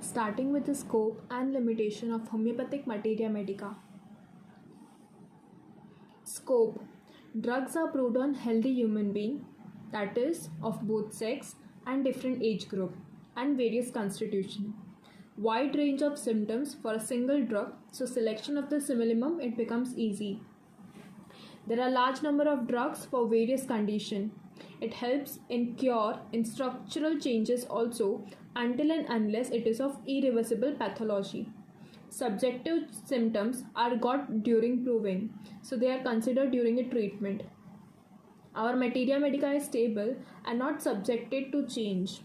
starting with the scope and limitation of homeopathic materia medica. Scope. Drugs are approved on healthy human being, that is, of both sex and different age group and various constitution. Wide range of symptoms for a single drug, so selection of the simillimum it becomes easy. There are large number of drugs for various condition. It helps in cure in structural changes also until and unless it is of irreversible pathology. Subjective symptoms are got during proving, so they are considered during a treatment. Our materia medica is stable and not subjected to change.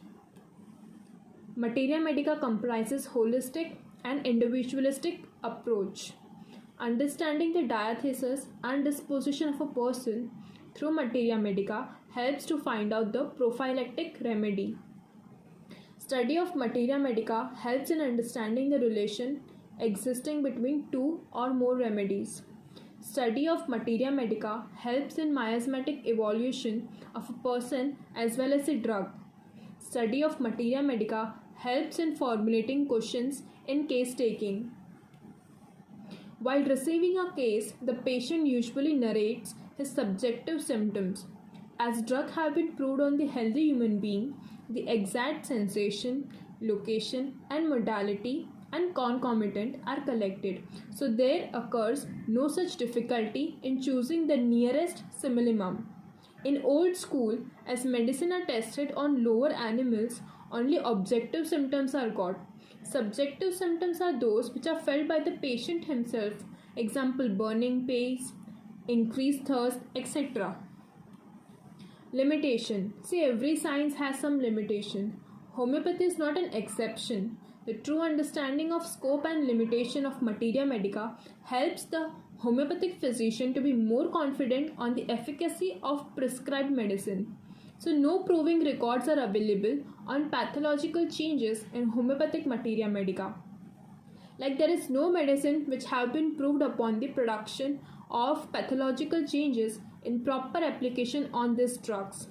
Materia medica comprises holistic and individualistic approach. Understanding the diathesis and disposition of a person through materia medica helps to find out the prophylactic remedy. Study of materia medica helps in understanding the relation existing between two or more remedies. Study of materia medica helps in miasmatic evaluation of a person as well as a drug. Study of materia medica helps in formulating questions in case taking. While receiving a case, the patient usually narrates his subjective symptoms. As drugs have been proved on the healthy human being, the exact sensation, location and modality and concomitant are collected. So there occurs no such difficulty in choosing the nearest simillimum. In old school, as medicine are tested on lower animals, only objective symptoms are got. Subjective symptoms are those which are felt by the patient himself, example burning pains, increased thirst, etc. Limitation. See, every science has some limitation. Homeopathy is not an exception. The true understanding of scope and limitation of materia medica helps the homeopathic physician to be more confident on the efficacy of prescribed medicine. So no proving records are available on pathological changes in homeopathic materia medica. Like there is no medicine which have been proved upon the production of pathological changes in proper application on these drugs.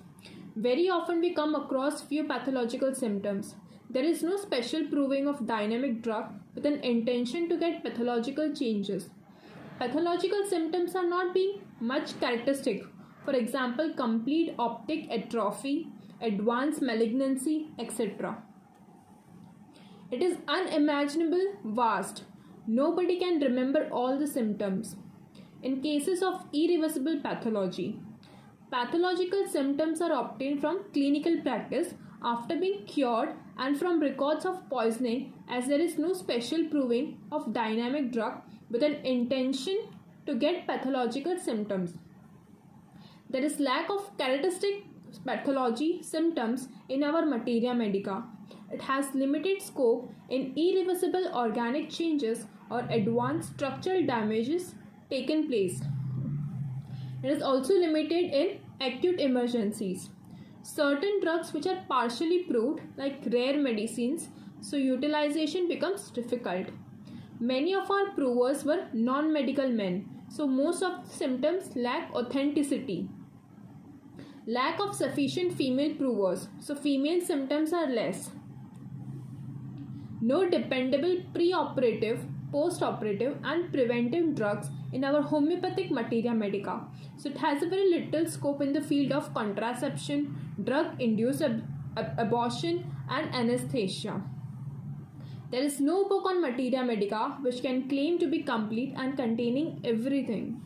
Very often we come across few pathological symptoms. There is no special proving of dynamic drug with an intention to get pathological changes. Pathological symptoms are not being much characteristic. For example, complete optic atrophy, advanced malignancy, etc. It is unimaginable vast. Nobody can remember all the symptoms. In cases of irreversible pathology, pathological symptoms are obtained from clinical practice after being cured and from records of poisoning, as there is no special proving of dynamic drug with an intention to get pathological symptoms. There is lack of characteristic pathology symptoms in our materia medica. It has limited scope in irreversible organic changes or advanced structural damages taken place. It is also limited in acute emergencies. Certain drugs which are partially proved, like rare medicines, so utilization becomes difficult. Many of our provers were non-medical men, so most of the symptoms lack authenticity. Lack of sufficient female provers, so female symptoms are less. No dependable pre-operative, post-operative and preventive drugs in our homeopathic materia medica. So it has a very little scope in the field of contraception, drug-induced abortion and anesthesia. There is no book on materia medica which can claim to be complete and containing everything.